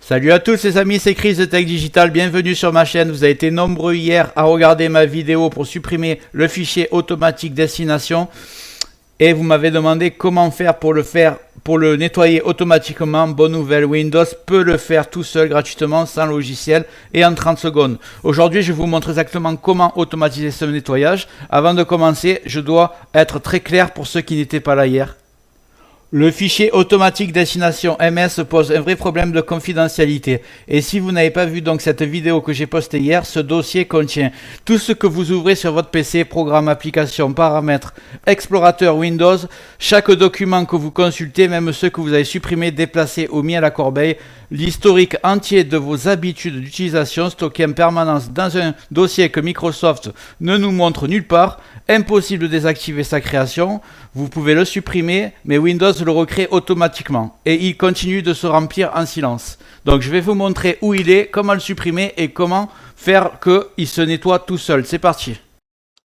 Salut à tous les amis, c'est Chris de Tech Digital, bienvenue sur ma chaîne. Vous avez été nombreux hier à regarder ma vidéo pour supprimer le fichier automatique destination. Et vous m'avez demandé comment faire pour le nettoyer automatiquement. Bonne nouvelle, Windows peut le faire tout seul gratuitement sans logiciel et en 30 secondes. Aujourd'hui, je vous montre exactement comment automatiser ce nettoyage. Avant de commencer, je dois être très clair pour ceux qui n'étaient pas là hier. Le fichier automatique destination MS pose un vrai problème de confidentialité. Et si vous n'avez pas vu donc cette vidéo que j'ai postée hier, ce dossier contient tout ce que vous ouvrez sur votre PC, programme, application, paramètres, explorateur Windows, chaque document que vous consultez, même ceux que vous avez supprimés, déplacés ou mis à la corbeille, l'historique entier de vos habitudes d'utilisation stocké en permanence dans un dossier que Microsoft ne nous montre nulle part. Impossible de désactiver sa création, vous pouvez le supprimer, mais Windows le recrée automatiquement et il continue de se remplir en silence. Donc je vais vous montrer où il est, comment le supprimer et comment faire qu'il se nettoie tout seul. C'est parti.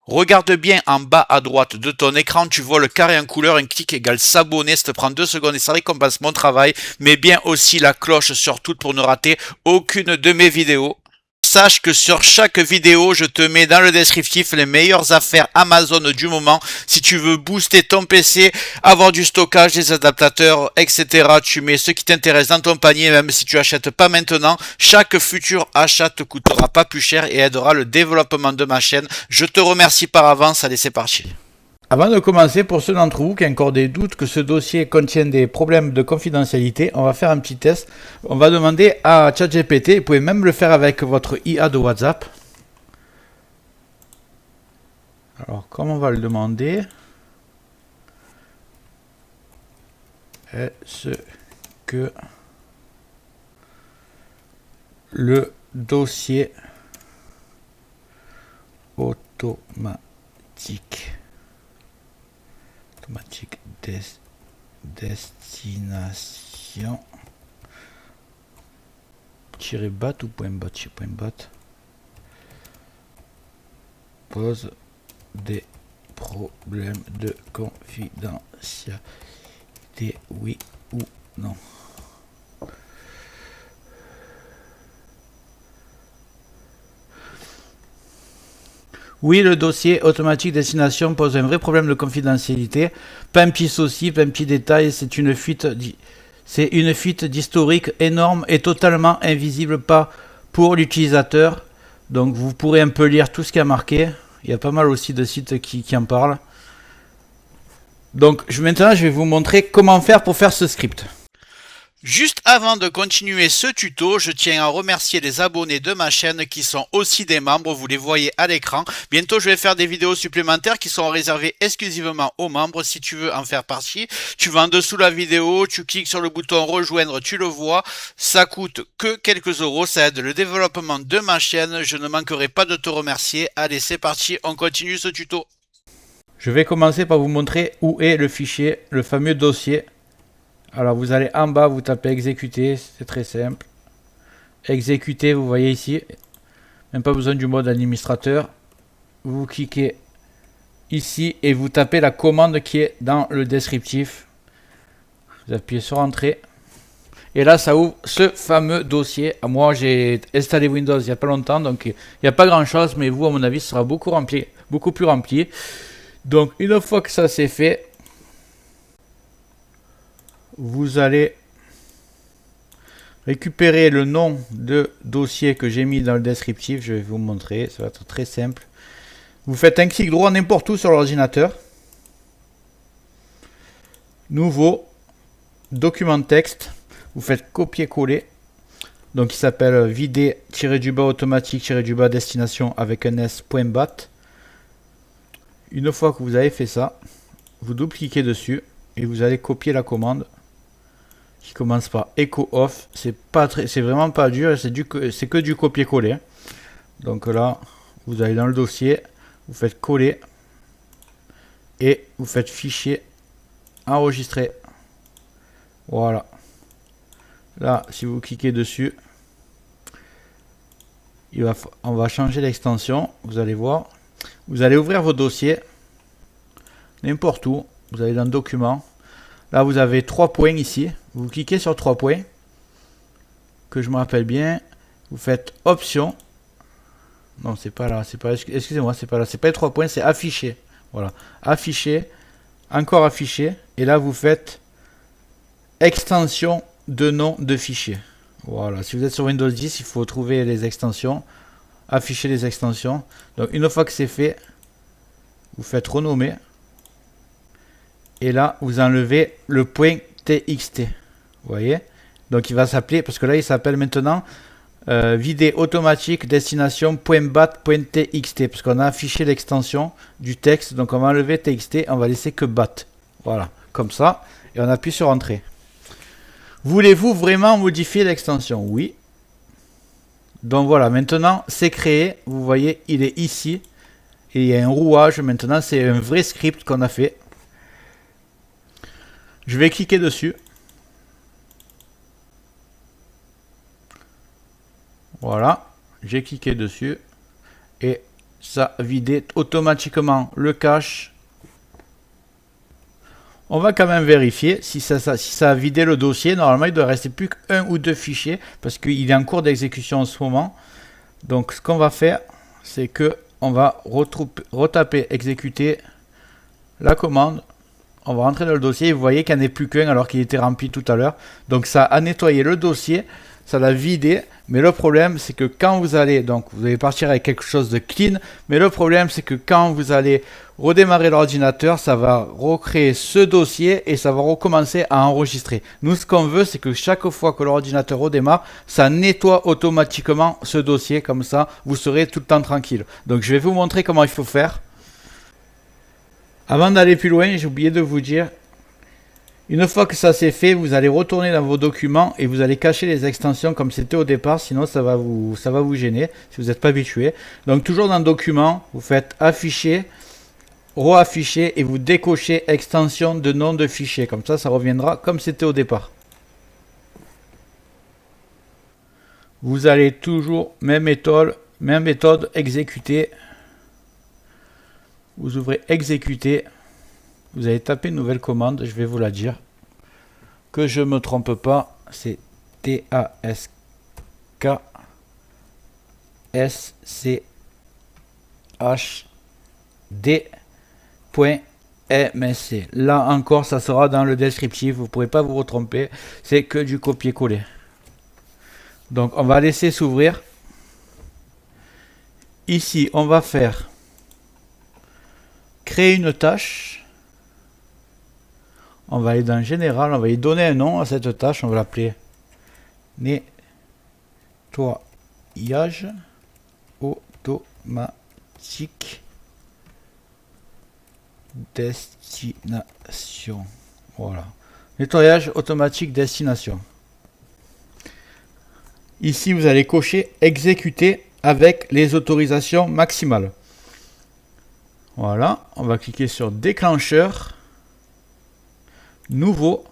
Regarde bien en bas à droite de ton écran, tu vois le carré en couleur, un clic égale s'abonner, ça te prend 2 secondes et ça récompense mon travail, mais bien aussi la cloche sur toute pour ne rater aucune de mes vidéos. Sache que sur chaque vidéo, je te mets dans le descriptif les meilleures affaires Amazon du moment. Si tu veux booster ton PC, avoir du stockage, des adaptateurs, etc. Tu mets ce qui t'intéresse dans ton panier, même si tu achètes pas maintenant. Chaque futur achat te coûtera pas plus cher et aidera le développement de ma chaîne. Je te remercie par avance. Allez, c'est parti. Avant de commencer, pour ceux d'entre vous qui ont encore des doutes que ce dossier contienne des problèmes de confidentialité, on va faire un petit test. On va demander à ChatGPT, vous pouvez même le faire avec votre IA de WhatsApp. Alors, comme on va le demander, est-ce que le dossier automatique destination -bat ou .bat pose des problèmes de confidentialité, oui ou non? Oui, le dossier automatique destination pose un vrai problème de confidentialité. Pas un petit souci, pas un petit détail, c'est une fuite d'historique énorme et totalement invisible pas pour l'utilisateur. Donc vous pourrez un peu lire tout ce qui a marqué. Il y a pas mal aussi de sites qui en parlent. Donc maintenant je vais vous montrer comment faire pour faire ce script. Juste avant de continuer ce tuto, je tiens à remercier les abonnés de ma chaîne qui sont aussi des membres, vous les voyez à l'écran. Bientôt je vais faire des vidéos supplémentaires qui sont réservées exclusivement aux membres. Si tu veux en faire partie, tu vas en dessous de la vidéo, tu cliques sur le bouton rejoindre, tu le vois. Ça coûte que quelques euros, ça aide le développement de ma chaîne. Je ne manquerai pas de te remercier. Allez, c'est parti, on continue ce tuto. Je vais commencer par vous montrer où est le fichier, le fameux dossier. Alors vous allez en bas, vous tapez exécuter, c'est très simple. Exécuter, vous voyez ici, même pas besoin du mode administrateur. Vous cliquez ici et vous tapez la commande qui est dans le descriptif. Vous appuyez sur entrée. Et là ça ouvre ce fameux dossier. Moi j'ai installé Windows il n'y a pas longtemps, donc il n'y a pas grand chose, mais vous à mon avis ce sera beaucoup plus rempli. Donc une fois que ça c'est fait, vous allez récupérer le nom de dossier que j'ai mis dans le descriptif. Je vais vous montrer, ça va être très simple. Vous faites un clic droit n'importe où sur l'ordinateur. Nouveau, document texte. Vous faites copier-coller. Donc il s'appelle vider-du-bas automatique-du-bas destination avec un s.bat. Une fois que vous avez fait ça, vous double-cliquez dessus et vous allez copier la commande qui commence par echo off. C'est vraiment pas dur, c'est que du copier-coller. Donc là, vous allez dans le dossier, vous faites coller et vous faites fichier enregistrer. Voilà. Là, si vous cliquez dessus, on va changer l'extension. Vous allez voir. Vous allez ouvrir vos dossiers n'importe où. Vous allez dans document. Là, vous avez 3 points ici. Vous cliquez sur 3 points que je me rappelle bien, vous faites Option. Non, c'est pas là, c'est pas, excusez-moi, c'est pas là, c'est pas les 3 points, c'est Afficher. Voilà, Afficher, encore Afficher, et là vous faites Extension de nom de fichier. Voilà, si vous êtes sur Windows 10, il faut trouver les extensions, afficher les extensions. Donc une fois que c'est fait, vous faites renommer, et là vous enlevez le point .txt. Vous voyez, donc il va s'appeler, parce que là il s'appelle maintenant vidéo automatique destination.bat.txt, parce qu'on a affiché l'extension du texte, donc on va enlever txt, on va laisser que bat. Voilà, comme ça, et on appuie sur entrée. Voulez-vous vraiment modifier l'extension? Oui. Donc voilà, maintenant c'est créé, vous voyez, il est ici, et il y a un rouage, maintenant c'est un vrai script qu'on a fait. Je vais cliquer dessus. Voilà, j'ai cliqué dessus et ça a vidé automatiquement le cache. On va quand même vérifier si ça a vidé le dossier. Normalement, il doit rester plus qu'un ou 2 fichiers parce qu'il est en cours d'exécution en ce moment. Donc, ce qu'on va faire, c'est que on va retaper, exécuter la commande. On va rentrer dans le dossier et vous voyez qu'il n'y en a plus qu'un alors qu'il était rempli tout à l'heure. Donc, ça a nettoyé le dossier. Ça l'a vidé, mais le problème c'est que quand vous allez, donc vous allez partir avec quelque chose de clean, mais le problème c'est que quand vous allez redémarrer l'ordinateur, ça va recréer ce dossier et ça va recommencer à enregistrer. Nous ce qu'on veut c'est que chaque fois que l'ordinateur redémarre, ça nettoie automatiquement ce dossier, comme ça vous serez tout le temps tranquille. Donc je vais vous montrer comment il faut faire. Avant d'aller plus loin, j'ai oublié de vous dire, une fois que ça c'est fait, vous allez retourner dans vos documents et vous allez cacher les extensions comme c'était au départ, sinon ça va vous gêner si vous n'êtes pas habitué. Donc toujours dans Documents, vous faites Afficher, Reafficher et vous décochez Extension de nom de fichier. Comme ça reviendra comme c'était au départ. Vous allez toujours, même méthode, exécuter. Vous ouvrez Exécuter. Vous allez taper une nouvelle commande, je vais vous la dire. Que je ne me trompe pas, c'est taskschd.msc. Là encore, ça sera dans le descriptif, vous ne pourrez pas vous retromper, c'est que du copier-coller. Donc on va laisser s'ouvrir. Ici, on va faire créer une tâche. On va aller dans Général, on va y donner un nom à cette tâche, on va l'appeler nettoyage automatique destination. Voilà, nettoyage automatique destination. Ici, vous allez cocher exécuter avec les autorisations maximales. Voilà, on va cliquer sur déclencheur. Nouveau,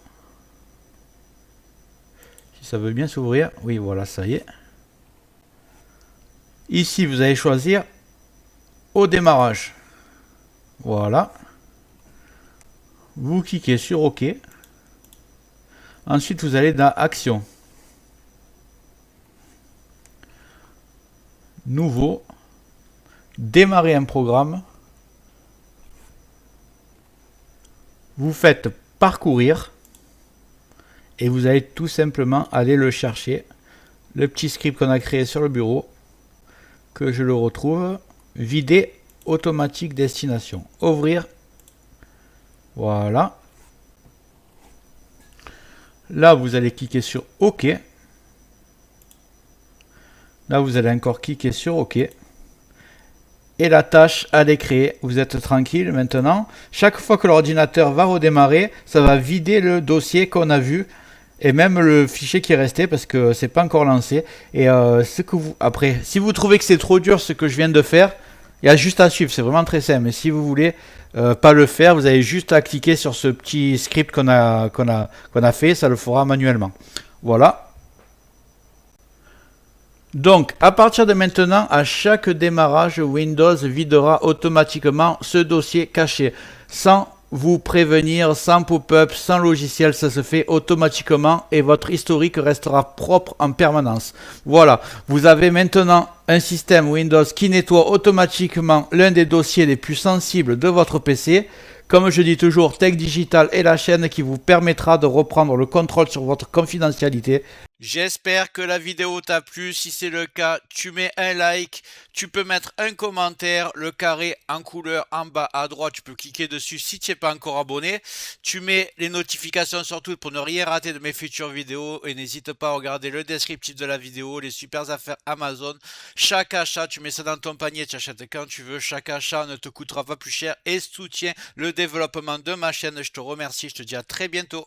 si ça veut bien s'ouvrir, oui voilà, ça y est. Ici vous allez choisir au démarrage, voilà, vous cliquez sur OK, ensuite vous allez dans Action, Nouveau, démarrer un programme, vous faites parcourir et vous allez tout simplement aller le chercher, le petit script qu'on a créé sur le bureau, que je le retrouve, vider automatique destination, ouvrir, voilà, là vous allez cliquer sur OK, là vous allez encore cliquer sur OK. Et la tâche, elle est créée. Vous êtes tranquille maintenant. Chaque fois que l'ordinateur va redémarrer, ça va vider le dossier qu'on a vu et même le fichier qui est resté parce que c'est pas encore lancé. Et après, si vous trouvez que c'est trop dur ce que je viens de faire, il y a juste à suivre. C'est vraiment très simple. Mais si vous voulez pas le faire, vous avez juste à cliquer sur ce petit script qu'on a fait. Ça le fera manuellement. Voilà. Donc, à partir de maintenant, à chaque démarrage, Windows videra automatiquement ce dossier caché, sans vous prévenir, sans pop-up, sans logiciel, ça se fait automatiquement et votre historique restera propre en permanence. Voilà, vous avez maintenant un système Windows qui nettoie automatiquement l'un des dossiers les plus sensibles de votre PC. Comme je dis toujours, Tech Digital est la chaîne qui vous permettra de reprendre le contrôle sur votre confidentialité. J'espère que la vidéo t'a plu. Si c'est le cas, tu mets un like, tu peux mettre un commentaire, le carré en couleur en bas à droite, tu peux cliquer dessus si tu n'es pas encore abonné. Tu mets les notifications surtout pour ne rien rater de mes futures vidéos et n'hésite pas à regarder le descriptif de la vidéo, les super affaires Amazon. Chaque achat, tu mets ça dans ton panier, tu achètes quand tu veux. Chaque achat ne te coûtera pas plus cher et soutient le développement de ma chaîne. Je te remercie, je te dis à très bientôt.